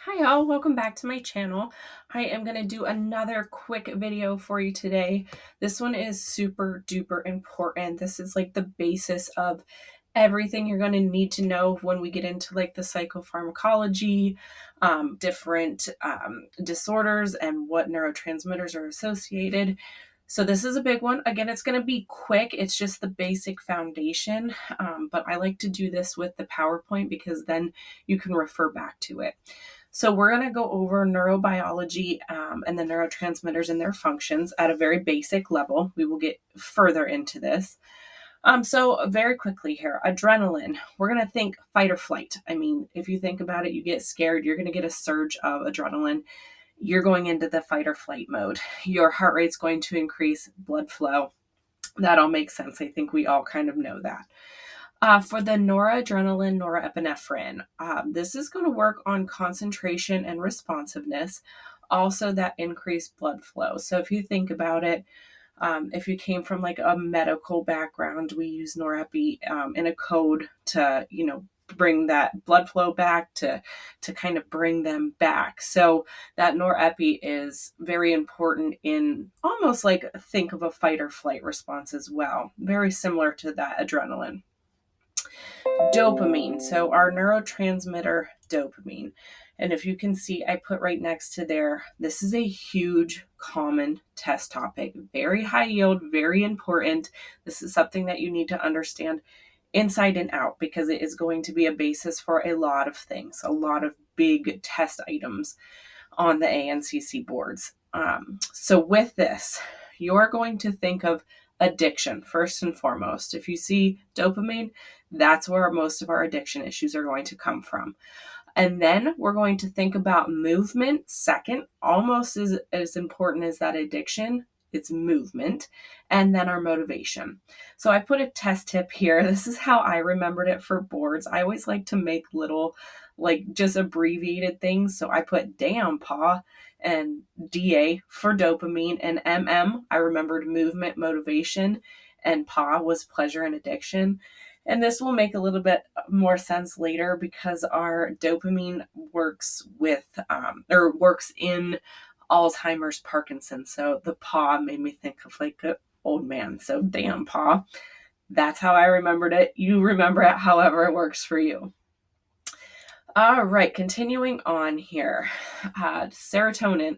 Hi y'all, welcome back to my channel. I am going to do another quick video for you today. This one is super duper important. This is like the basis of everything you're going to need to know when we get into like the psychopharmacology, different disorders and what neurotransmitters are associated. So this is a big one. Again, it's going to be quick. It's just the basic foundation, but I like to do this with the PowerPoint because then you can refer back to it. So we're going to go over neurobiology and the neurotransmitters and their functions at a very basic level. We will get further into this. So very quickly here, adrenaline, we're going to think fight or flight. I mean, if you think about it, you get scared, you're going to get a surge of adrenaline. You're going into the fight or flight mode. Your heart rate's going to increase, blood flow. That all makes sense. I think we all kind of know that. For the noradrenaline, norepinephrine, this is going to work on concentration and responsiveness, also that increased blood flow. So if you think about it, if you came from like a medical background, we use norepi in a code to, bring that blood flow back to kind of bring them back. So that norepi is very important in almost like think of a fight or flight response as well. Very similar to that adrenaline. Dopamine. So our neurotransmitter dopamine. And if you can see, I put right next to there, this is a huge common test topic. Very high yield, very important. This is something that you need to understand inside and out because it is going to be a basis for a lot of things, a lot of big test items on the ANCC boards. So with this, you're going to think of addiction first and foremost. If you see dopamine, that's where most of our addiction issues are going to come from. And then we're going to think about movement second, almost as important as that addiction. It's movement, and then our motivation. So I put a test tip here. This is how I remembered it for boards. I always like to make little, like just abbreviated things. So I put damn paw and DA for dopamine, and I remembered movement, motivation, and PA was pleasure and addiction. And this will make a little bit more sense later because our dopamine works with works in Alzheimer's, Parkinson's. So the paw made me think of like an old man. So damn paw. That's how I remembered it. You remember it however it works for you. All right, continuing on here. Serotonin.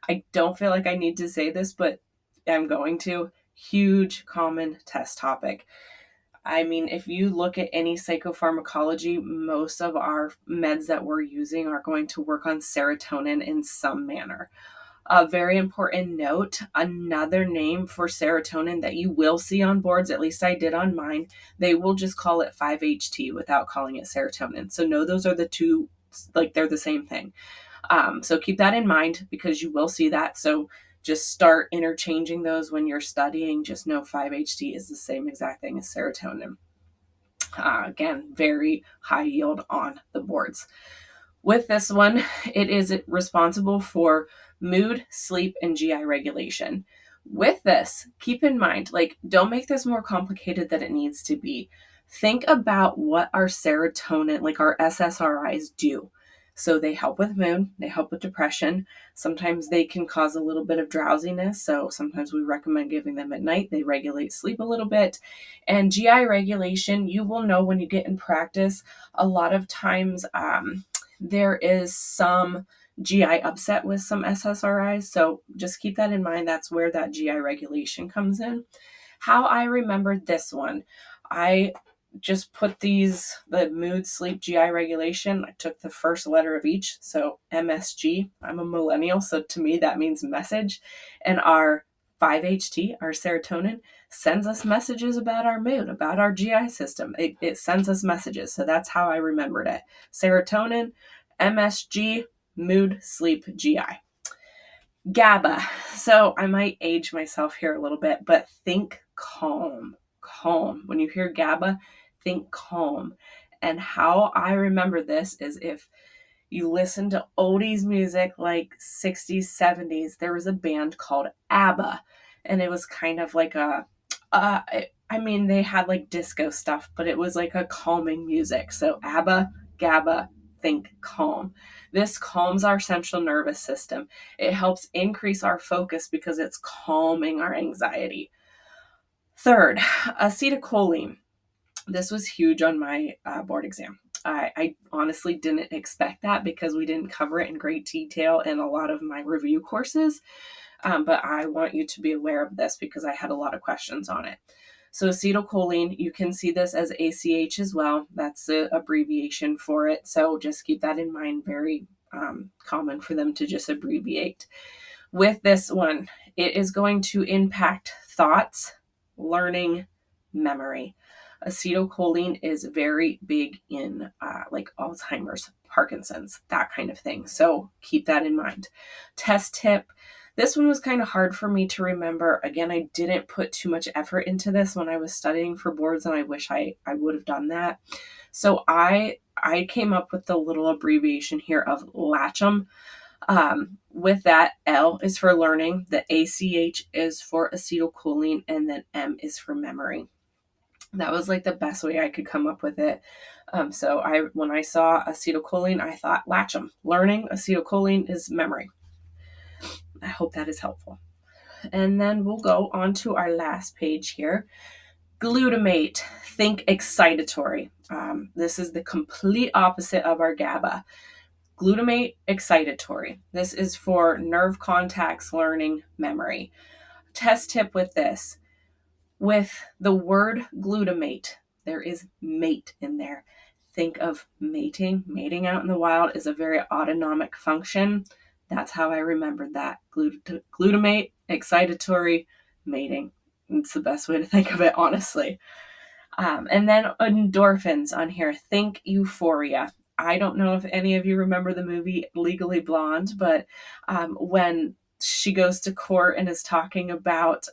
I don't feel like I need to say this, but I'm going to. Huge common test topic. I mean, if you look at any psychopharmacology, most of our meds that we're using are going to work on serotonin in some manner. A very important note, another name for serotonin that you will see on boards, at least I did on mine, they will just call it 5-HT without calling it serotonin. So no, those are the two, like they're the same thing. So keep that in mind because you will see that. So just start interchanging those when you're studying. Just know 5-HT is the same exact thing as serotonin. Again, very high yield on the boards. With this one, it is responsible for mood, sleep, and GI regulation. With this, keep in mind, like, don't make this more complicated than it needs to be. Think about what our serotonin, like our SSRIs, do. So they help with mood, they help with depression. Sometimes they can cause a little bit of drowsiness. So sometimes we recommend giving them at night. They regulate sleep a little bit. And GI regulation, you will know when you get in practice, a lot of times there is some GI upset with some SSRIs. So just keep that in mind. That's where that GI regulation comes in. How I remembered this one, I just put the mood, sleep, GI regulation. I took the first letter of each. So MSG, I'm a millennial. So to me, that means message. And our 5-HT, our serotonin, sends us messages about our mood, about our GI system. It sends us messages. So that's how I remembered it. Serotonin, MSG, mood, sleep, GI. GABA. So I might age myself here a little bit, but think calm. Calm. When you hear GABA, think calm. And how I remember this is if you listen to oldies music like 60s, 70s, there was a band called ABBA. And it was kind of like they had like disco stuff, but it was like a calming music. So ABBA, GABA, think calm. This calms our central nervous system. It helps increase our focus because it's calming our anxiety. Third, acetylcholine. This was huge on my board exam. I honestly didn't expect that because we didn't cover it in great detail in a lot of my review courses. But I want you to be aware of this because I had a lot of questions on it. So acetylcholine, you can see this as ACH as well. That's the abbreviation for it. So just keep that in mind. Very common for them to just abbreviate. With this one, it is going to impact thoughts, learning, memory. Acetylcholine is very big in like Alzheimer's, Parkinson's, that kind of thing. So keep that in mind. Test tip. This one was kind of hard for me to remember. Again, I didn't put too much effort into this when I was studying for boards, and I wish I would have done that. So I came up with the little abbreviation here of LACHM. With that, L is for learning, the ACH is for acetylcholine, and then M is for memory. That was like the best way I could come up with it. So when I saw acetylcholine, I thought LACHM, learning, acetylcholine is memory. I hope that is helpful. And then we'll go on to our last page here. Glutamate, think excitatory. This is the complete opposite of our GABA. Glutamate, excitatory. This is for nerve contacts, learning, memory. Test tip with this. With the word glutamate, there is mate in there. Think of mating. Mating out in the wild is a very autonomic function. That's how I remembered that. Glutamate, excitatory, mating. It's the best way to think of it, honestly. And then endorphins on here. Think euphoria. I don't know if any of you remember the movie Legally Blonde, but when she goes to court and is talking about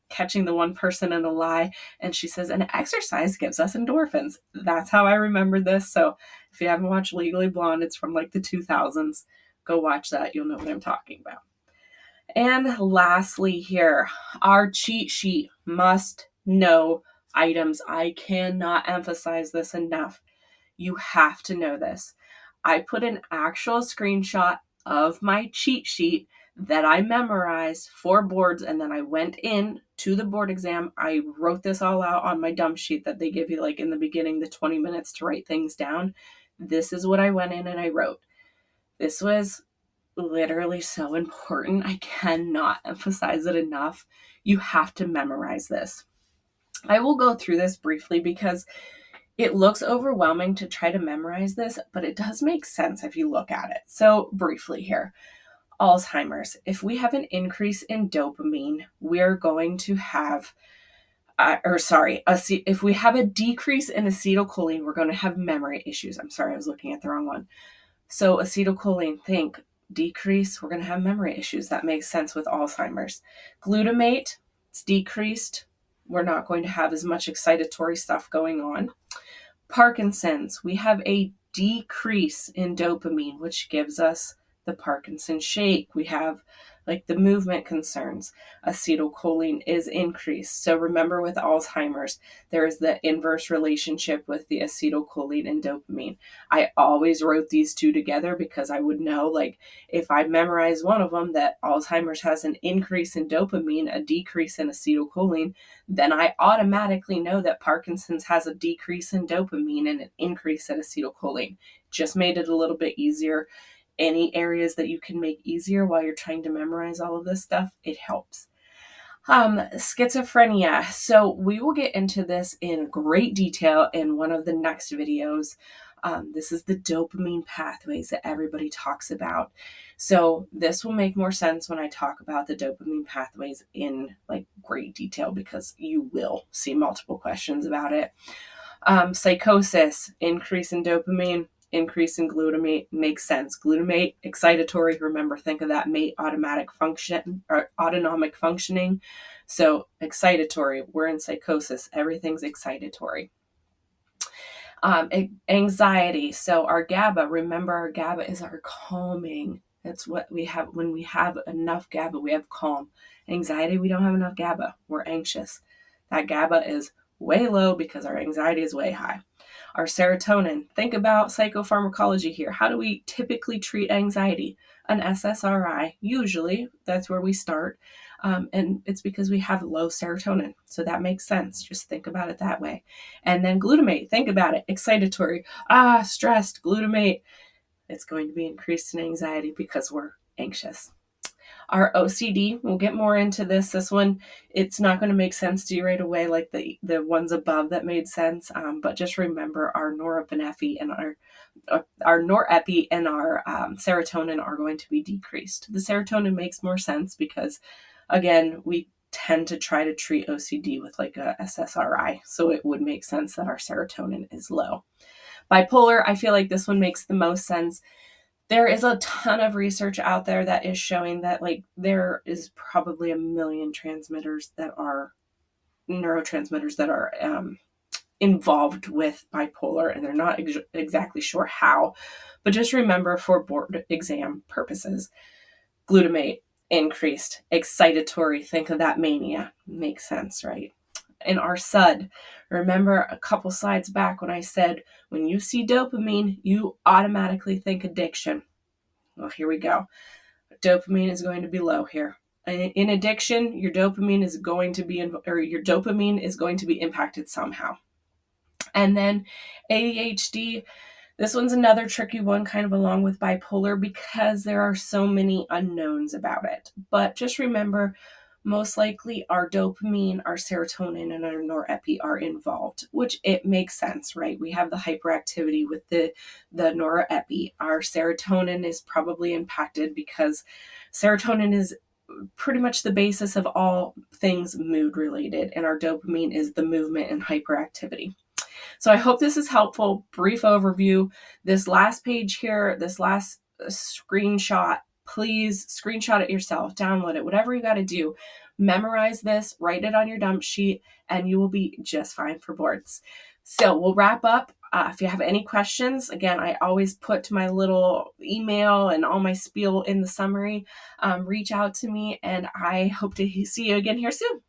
catching the one person in a lie, and she says, and exercise gives us endorphins. That's how I remember this. So if you haven't watched Legally Blonde, it's from like the 2000s. Go watch that. You'll know what I'm talking about. And lastly here, our cheat sheet must know items. I cannot emphasize this enough. You have to know this. I put an actual screenshot of my cheat sheet that I memorized for boards, and then I went in to the board exam. I wrote this all out on my dump sheet that they give you like in the beginning, the 20 minutes to write things down. This is what I went in and I wrote. This was literally so important. I cannot emphasize it enough. You have to memorize this. I will go through this briefly because it looks overwhelming to try to memorize this, but it does make sense if you look at it. So briefly here, Alzheimer's. If we have an increase in dopamine, we're going to have, if we have a decrease in acetylcholine, we're going to have memory issues. I'm sorry, I was looking at the wrong one. So acetylcholine, think decrease, we're going to have memory issues. That makes sense with Alzheimer's. Glutamate, it's decreased. We're not going to have as much excitatory stuff going on. Parkinson's, we have a decrease in dopamine, which gives us the Parkinson shake. We have like the movement concerns. Acetylcholine is increased. So remember with Alzheimer's, there is the inverse relationship with the acetylcholine and dopamine. I always wrote these two together because I would know, like, if I memorize one of them, that Alzheimer's has an increase in dopamine, a decrease in acetylcholine, then I automatically know that Parkinson's has a decrease in dopamine and an increase in acetylcholine. Just made it a little bit easier. Any areas that you can make easier while you're trying to memorize all of this stuff, it helps. Schizophrenia. So we will get into this in great detail in one of the next videos. This is the dopamine pathways that everybody talks about. So this will make more sense when I talk about the dopamine pathways in like great detail because you will see multiple questions about it. Psychosis, increase in dopamine, increase in glutamate, makes sense. Glutamate, excitatory, remember, think of that mate autonomic functioning. So excitatory, we're in psychosis, everything's excitatory. Anxiety, so our GABA, remember our GABA is our calming. That's what we have. When we have enough GABA, we have calm. Anxiety, we don't have enough GABA, we're anxious. That GABA is way low because our anxiety is way high. Our serotonin, think about psychopharmacology here. How do we typically treat anxiety? An SSRI, usually, that's where we start. And it's because we have low serotonin. So that makes sense. Just think about it that way. And then glutamate, think about it. Excitatory, stressed, glutamate. It's going to be increased in anxiety because we're anxious. Our OCD, we'll get more into this. This one, it's not going to make sense to you right away like the ones above that made sense. But just remember our norepinephrine and our norepi and our serotonin are going to be decreased. The serotonin makes more sense because, again, we tend to try to treat OCD with like a SSRI. So it would make sense that our serotonin is low. Bipolar, I feel like this one makes the most sense. There is a ton of research out there that is showing that like there is probably 1 million transmitters that are neurotransmitters that are involved with bipolar, and they're not exactly sure how. But just remember, for board exam purposes, glutamate increased, excitatory, think of that mania. Makes sense, right? In our SUD, remember a couple slides back when I said, when you see dopamine, you automatically think addiction. Well, here we go. Dopamine is going to be low here. In addiction, your dopamine is going to be impacted somehow. And then ADHD, this one's another tricky one, kind of along with bipolar, because there are so many unknowns about it. But just remember, most likely our dopamine, our serotonin, and our norepi are involved, which it makes sense, right? We have the hyperactivity with the norepi. Our serotonin is probably impacted because serotonin is pretty much the basis of all things mood related, and our dopamine is the movement and hyperactivity. So I hope this is helpful. Brief overview. This last page here, this last screenshot, please screenshot it yourself, download it, whatever you got to do. Memorize this, write it on your dump sheet, and you will be just fine for boards. So we'll wrap up. If you have any questions, again, I always put my little email and all my spiel in the summary. Reach out to me, and I hope to see you again here soon.